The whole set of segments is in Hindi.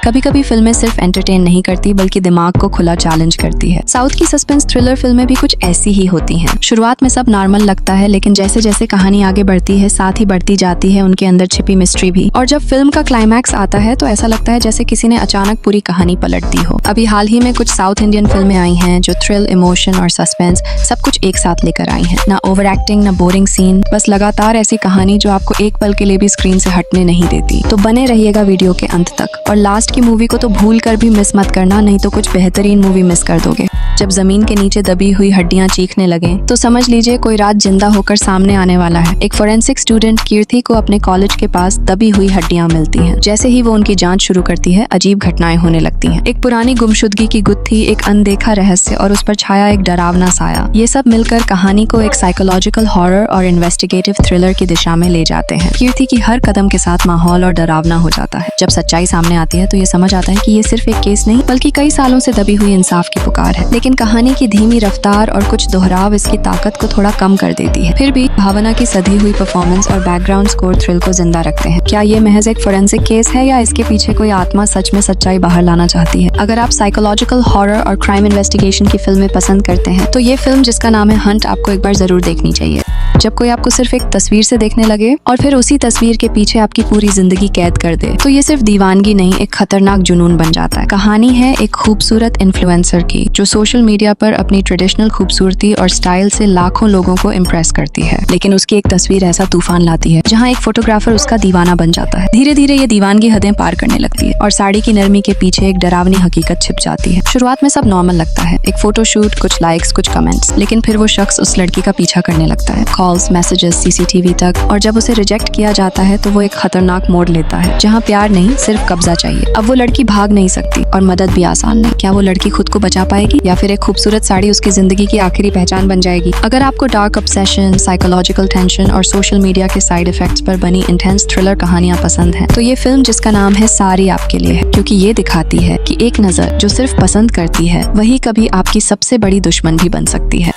कभी कभी फिल्में सिर्फ एंटरटेन नहीं करती बल्कि दिमाग को खुला चैलेंज करती है। साउथ की सस्पेंस थ्रिलर फिल्में भी कुछ ऐसी ही होती हैं। शुरुआत में सब नॉर्मल लगता है, लेकिन जैसे जैसे कहानी आगे बढ़ती है साथ ही बढ़ती जाती है उनके अंदर छिपी मिस्ट्री भी। और जब फिल्म का क्लाइमैक्स आता है तो ऐसा लगता है जैसे किसी ने अचानक पूरी कहानी पलट दी हो। अभी हाल ही में कुछ साउथ इंडियन फिल्में आई हैं जो थ्रिल, इमोशन और सस्पेंस सब कुछ एक साथ लेकर आई हैं। ना ओवर एक्टिंग, ना बोरिंग सीन, बस लगातार ऐसी कहानी जो आपको एक पल के लिए भी स्क्रीन से हटने नहीं देती। तो बने रहिएगा वीडियो के अंत तक, और लास्ट की मूवी को तो भूल कर भी मिस मत करना, नहीं तो कुछ बेहतरीन मूवी मिस कर दोगे। जब जमीन के नीचे दबी हुई हड्डियां चीखने लगे तो समझ लीजिए कोई रात जिंदा होकर सामने आने वाला है। एक फोरेंसिक स्टूडेंट कीर्ति को अपने कॉलेज के पास दबी हुई हड्डियां मिलती हैं। जैसे ही वो उनकी जांच शुरू करती है अजीब घटनाएं होने लगती हैं। एक पुरानी गुमशुदगी की गुत्थी, एक अनदेखा रहस्य और उस पर छाया एक डरावना साया, ये सब मिलकर कहानी को एक साइकोलॉजिकल हॉरर और इन्वेस्टिगेटिव थ्रिलर की दिशा में ले जाते हैं। कीर्ति की हर कदम के साथ माहौल और डरावना हो जाता है। जब सच्चाई सामने आती है तो ये समझ आता है कि ये सिर्फ एक केस नहीं बल्कि कई सालों से दबी हुई इंसाफ की पुकार है। लेकिन कहानी की धीमी रफ्तार और कुछ दोहराव इसकी ताकत को थोड़ा कम कर देती है। फिर भी भावना की सधी हुई परफॉर्मेंस और बैकग्राउंड स्कोर थ्रिल को जिंदा रखते हैं। क्या ये महज एक फोरेंसिक केस है या इसके पीछे कोई आत्मा सच में सच्चाई बाहर लाना चाहती है? अगर आप साइकोलॉजिकल हॉरर और क्राइम इन्वेस्टिगेशन की फिल्में पसंद करते हैं तो ये फिल्म जिसका नाम है हंट आपको एक बार जरूर देखनी चाहिए। जब कोई आपको सिर्फ एक तस्वीर से देखने लगे और फिर उसी तस्वीर के पीछे आपकी पूरी जिंदगी कैद कर दे तो ये सिर्फ दीवानगी नहीं, एक खतरनाक जुनून बन जाता है। कहानी है एक खूबसूरत इन्फ्लुएंसर की जो सोशल मीडिया पर अपनी ट्रेडिशनल खूबसूरती और स्टाइल से लाखों लोगों को इम्प्रेस करती है। लेकिन उसकी एक तस्वीर ऐसा तूफान लाती है जहाँ एक फोटोग्राफर उसका दीवाना बन जाता है। धीरे धीरे ये दीवानगी हदें पार करने लगती है और साड़ी की नरमी के पीछे एक डरावनी हकीकत छिप जाती है। शुरुआत में सब नॉर्मल लगता है, एक फोटोशूट, कुछ लाइक्स, कुछ कमेंट्स, लेकिन फिर वो शख्स उस लड़की का पीछा करने लगता है, कॉल्स, मैसेजेस, सीसीटीवी तक। और जब उसे रिजेक्ट किया जाता है तो वो एक खतरनाक मोड़ लेता है जहाँ प्यार नहीं सिर्फ कब्जा चाहिए। अब वो लड़की भाग नहीं सकती और मदद भी आसान नहीं। क्या वो लड़की खुद को बचा पाएगी या फिर एक खूबसूरत साड़ी उसकी जिंदगी की आखिरी पहचान बन जाएगी? अगर आपको डार्क ऑब्सेशन, साइकोलॉजिकल टेंशन और सोशल मीडिया के साइड इफेक्ट्स पर बनी इंटेंस थ्रिलर कहानियां पसंद हैं तो ये फिल्म जिसका नाम है सारी आपके लिए है, क्योंकि ये दिखाती है कि एक नजर जो सिर्फ पसंद करती है वही कभी आपकी सबसे बड़ी दुश्मन भी बन सकती है।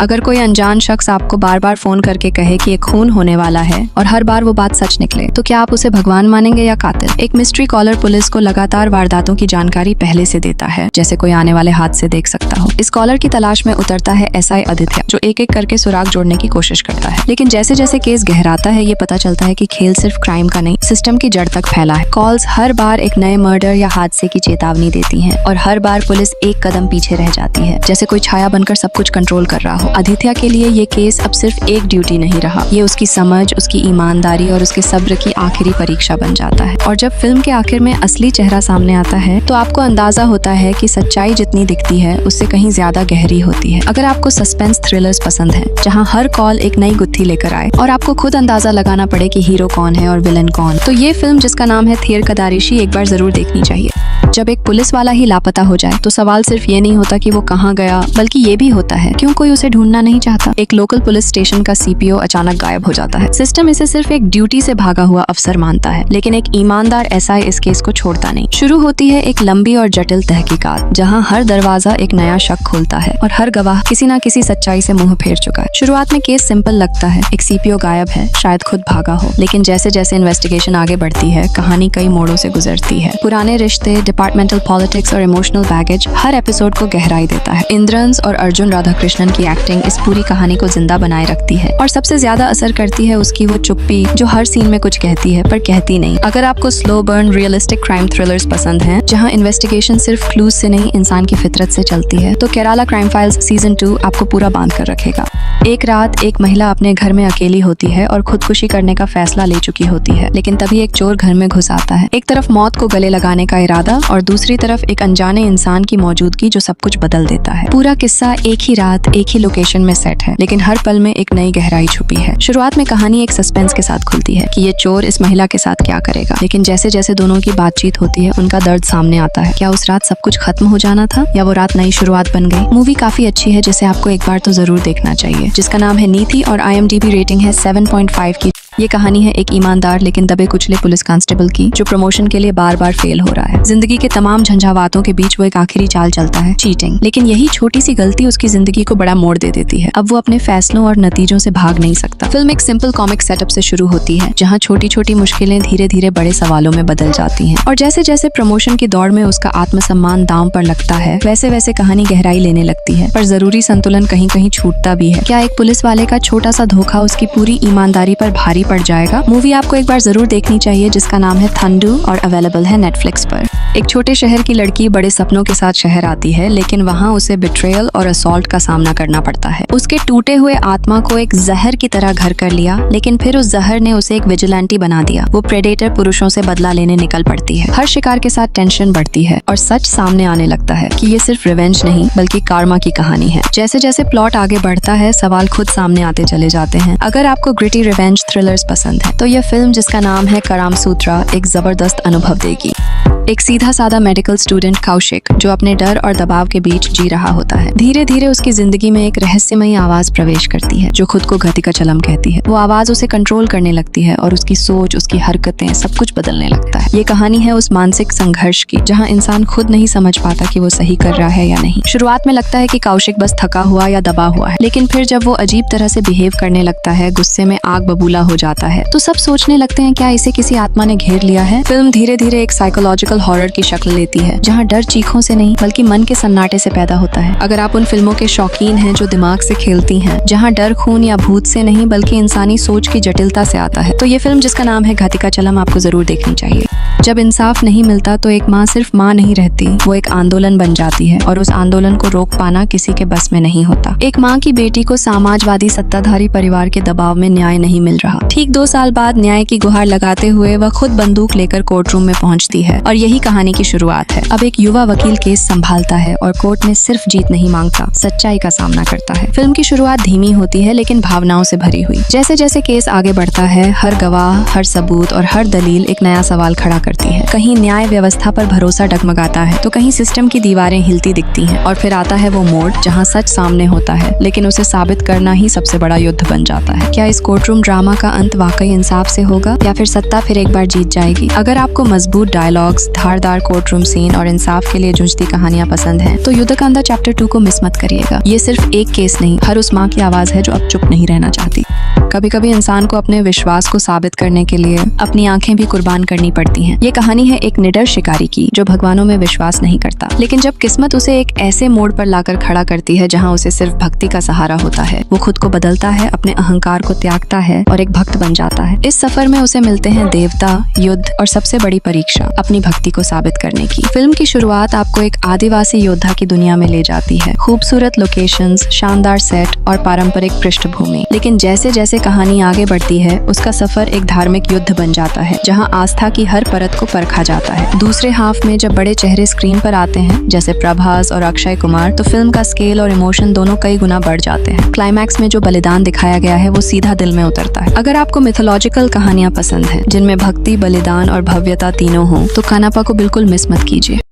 अगर कोई अनजान शख्स आपको बार बार फोन करके कहे कि एक खून होने वाला है और हर बार वो बात सच निकले तो क्या आप उसे भगवान मानेंगे या कातिल? एक मिस्ट्री कॉलर पुलिस को लगातार वारदातों की जानकारी पहले से देता है, जैसे कोई आने वाले हाथ से देख सकता हो। इस कॉलर की तलाश में उतरता है एसआई आदित्य, जो एक एक करके सुराग जोड़ने की कोशिश करता है। लेकिन जैसे जैसे केस गहराता है ये पता चलता है कि खेल सिर्फ क्राइम का नहीं, सिस्टम की जड़ तक फैला है। कॉल्स हर बार एक नए मर्डर या हादसे की चेतावनी देती हैं और हर बार पुलिस एक कदम पीछे रह जाती है, जैसे कोई छाया बनकर सब कुछ कंट्रोल कर रहा हो। आदित्य के लिए ये केस अब सिर्फ एक ड्यूटी नहीं रहा, ये उसकी समझ, उसकी ईमानदारी और उसके सब्र की आखिरी परीक्षा बन जाता है। और जब फिल्म के आखिर में असली चेहरा सामने आता है तो आपको अंदाजा होता है कि सच्चाई जितनी दिखती है उससे कहीं ज्यादा गहरी होती है। अगर आपको सस्पेंस थ्रिलर्स पसंद हैं, जहां हर कॉल एक नई गुत्थी लेकर आए और आपको खुद अंदाजा लगाना पड़े कि हीरो कौन है और विलन कौन, तो ये फिल्म जिसका नाम है थियर कदारिशी एक बार जरूर देखनी चाहिए। जब एक पुलिस वाला ही लापता हो जाए तो सवाल सिर्फ ये नहीं होता कि वो कहाँ गया, बल्कि ये भी होता है क्यों कोई उसे ढूंढना नहीं चाहता। एक लोकल पुलिस स्टेशन का सीपीओ अचानक गायब हो जाता है। सिस्टम इसे सिर्फ एक ड्यूटी से भागा हुआ अफसर मानता है, लेकिन एक ईमानदार एसआई इस केस को छोड़ता नहीं। शुरू होती है एक लंबी और जटिल तहकीकात जहाँ हर दरवाजा एक नया शक खोलता है और हर गवाह किसी न किसी सच्चाई से मुंह फेर चुका है। शुरुआत में केस सिंपल लगता है, एक सीपीओ गायब है, शायद खुद भागा हो, लेकिन जैसे जैसे इन्वेस्टिगेशन आगे बढ़ती है कहानी कई मोड़ों से गुजरती है। पुराने रिश्ते, डिपार्टमेंटल पॉलिटिक्स और इमोशनल बैगेज हर एपिसोड को गहराई देता है। इंद्रंस और अर्जुन राधाकृष्णन की एक्टिंग इस पूरी कहानी को जिंदा बनाए रखती है और सबसे ज्यादा असर करती है उसकी वो चुप्पी जो हर सीन में कुछ कहती है पर कहती नहीं। अगर आपको slow burn realistic crime thrillers पसंद हैं, जहां इन्वेस्टिगेशन सिर्फ क्लूज से नहीं इंसान की फितरत से चलती है, तो केराला क्राइम फाइल्स सीजन 2 आपको पूरा बांध कर रखेगा। एक रात एक महिला अपने घर में अकेली होती है और खुदकुशी करने का फैसला ले चुकी होती है, लेकिन तभी एक चोर घर में घुस आता है। एक तरफ मौत को गले लगाने का इरादा और दूसरी तरफ एक अनजाने इंसान की मौजूदगी जो सब कुछ बदल देता है। पूरा किस्सा एक ही रात एक ही लोकेशन में सेट है, लेकिन हर पल में एक नई गहराई छुपी है। शुरुआत में कहानी एक सस्पेंस के साथ खुलती है कि ये चोर इस महिला के साथ क्या करेगा, लेकिन जैसे जैसे दोनों की बातचीत होती है उनका दर्द सामने आता है। क्या उस रात सब कुछ खत्म हो जाना था या वो रात नई शुरुआत बन गई? मूवी काफी अच्छी है जिसे आपको एक बार तो जरूर देखना चाहिए, जिसका नाम है नीति और IMDb रेटिंग है 7.5 की। ये कहानी है एक ईमानदार लेकिन दबे कुचले पुलिस कांस्टेबल की, जो प्रमोशन के लिए बार बार फेल हो रहा है। जिंदगी के तमाम झंझावातों के बीच वो एक आखिरी चाल चलता है, चीटिंग। लेकिन यही छोटी सी गलती उसकी जिंदगी को बड़ा मोड़ दे देती है। अब वो अपने फैसलों और नतीजों से भाग नहीं सकता। फिल्म एक सिंपल कॉमिक सेटअप से शुरू होती है, जहाँ छोटी छोटी मुश्किलें धीरे धीरे बड़े सवालों में बदल जाती हैं। और जैसे जैसे प्रमोशन की दौड़ में उसका आत्मसम्मान दांव पर लगता है, वैसे वैसे कहानी गहराई लेने लगती है। पर जरूरी संतुलन कहीं कहीं छूटता भी है। क्या एक पुलिस वाले का छोटा सा धोखा उसकी पूरी ईमानदारी पर भारी पड़ जाएगा? मूवी आपको एक बार जरूर देखनी चाहिए, जिसका नाम है थंडू और अवेलेबल है नेटफ्लिक्स पर। एक छोटे शहर की लड़की बड़े सपनों के साथ शहर आती है, लेकिन वहाँ उसे बिट्रेयल और असॉल्ट का सामना करना पड़ता है। उसके टूटे हुए आत्मा को एक जहर की तरह घर कर लिया, लेकिन फिर उस जहर ने उसे एक विजिलेंटी बना दिया। वो प्रेडेटर पुरुषों से बदला लेने निकल पड़ती है। हर शिकार के साथ टेंशन बढ़ती है और सच सामने आने लगता है कि ये सिर्फ रिवेंज नहीं बल्कि कार्मा की कहानी है। जैसे जैसे प्लॉट आगे बढ़ता है, सवाल खुद सामने आते चले जाते हैं। अगर आपको ग्रिटी रिवेंज थ्रिलर्स पसंद है तो यह फिल्म, जिसका नाम है कारामसूत्रा, एक जबरदस्त अनुभव देगी। एक सीधा साधा मेडिकल स्टूडेंट कौशिक, जो अपने डर और दबाव के बीच जी रहा होता है, धीरे धीरे उसकी जिंदगी में एक रहस्यमयी आवाज प्रवेश करती है, जो खुद को घटिका चलम कहती है। वो आवाज उसे कंट्रोल करने लगती है और उसकी सोच, उसकी हरकतें, सब कुछ बदलने लगता है। ये कहानी है उस मानसिक संघर्ष की, जहाँ इंसान खुद नहीं समझ पाता कि वो सही कर रहा है या नहीं। शुरुआत में लगता है कि कौशिक बस थका हुआ या दबा हुआ है, लेकिन फिर जब वो अजीब तरह से बिहेव करने लगता है, गुस्से में आग बबूला हो जाता है, तो सब सोचने लगते हैं क्या इसे किसी आत्मा ने घेर लिया है। फिल्म धीरे धीरे एक साइकोलॉजिकल हॉरर की शक्ल लेती है, जहाँ डर चीखों से नहीं बल्कि मन के सन्नाटे से पैदा होता है। अगर आप उन फिल्मों के शौकीन हैं जो दिमाग से खेलती हैं, जहाँ डर खून या भूत से नहीं बल्कि इंसानी सोच की जटिलता से आता है, तो ये फिल्म, जिसका नाम है घटिका चलम, आपको जरूर देखनी चाहिए। जब इंसाफ नहीं मिलता तो एक माँ सिर्फ माँ नहीं रहती, वो एक आंदोलन बन जाती है और उस आंदोलन को रोक पाना किसी के बस में नहीं होता। एक माँ की बेटी को समाजवादी सत्ताधारी परिवार के दबाव में न्याय नहीं मिल रहा। ठीक 2 साल बाद न्याय की गुहार लगाते हुए वह खुद बंदूक लेकर कोर्ट रूम में पहुंचती है और यही कहानी की शुरुआत है। अब एक युवा वकील केस संभालता है और कोर्ट में सिर्फ जीत नहीं मांगता, सच्चाई का सामना करता है। फिल्म की शुरुआत धीमी होती है लेकिन भावनाओं से भरी हुई। जैसे जैसे केस आगे बढ़ता है, हर गवाह, हर सबूत और हर दलील एक नया सवाल खड़ा करती है। कहीं न्याय व्यवस्था पर भरोसा डगमगाता है तो कहीं सिस्टम की दीवारें हिलती दिखती हैं। और फिर आता है वो मोड़ जहां सच सामने होता है, लेकिन उसे साबित करना ही सबसे बड़ा युद्ध बन जाता है। क्या इस कोर्टरूम ड्रामा का अंत वाकई इंसाफ से होगा या फिर सत्ता फिर एक बार जीत जाएगी? अगर आपको मजबूत डायलॉग्स, धारदार कोर्टरूम सीन और इंसाफ के लिए जूझती कहानियां पसंद हैं, तो युद्धकांदा चैप्टर 2 को मिस मत करिएगा। ये सिर्फ एक केस नहीं, हर उस माँ की आवाज है जो अब चुप नहीं रहना चाहती। कभी कभी इंसान को अपने विश्वास को साबित करने के लिए अपनी आंखें भी कुर्बान करनी पड़ती हैं। ये कहानी है एक निडर शिकारी की, जो भगवानों में विश्वास नहीं करता, लेकिन जब किस्मत उसे एक ऐसे मोड़ पर लाकर खड़ा करती है जहां उसे सिर्फ भक्ति का सहारा होता है, वो खुद को बदलता है, अपने अहंकार को त्यागता है और एक भक्त बन जाता है। इस सफर में उसे मिलते हैं देवता, युद्ध और सबसे बड़ी परीक्षा, अपनी भक्ति को साबित करने की। फिल्म की शुरुआत आपको एक आदिवासी योद्धा की दुनिया में ले जाती है। खूबसूरत लोकेशंस, शानदार सेट और पारंपरिक पृष्ठभूमि। लेकिन जैसे जैसे कहानी आगे बढ़ती है, उसका सफर एक धार्मिक युद्ध बन जाता है, जहां आस्था की हर परत को परखा जाता है। दूसरे हाफ में जब बड़े चेहरे स्क्रीन पर आते हैं, जैसे प्रभास और अक्षय कुमार, तो फिल्म का स्केल और इमोशन दोनों कई गुना बढ़ जाते हैं। क्लाइमैक्स में जो बलिदान दिखाया गया है वो सीधा दिल में उतरता है। अगर आपको मिथोलॉजिकल कहानियां पसंद हैं, जिनमें भक्ति, बलिदान और भव्यता तीनों हों, तो कानापा को बिल्कुल मिस मत कीजिए।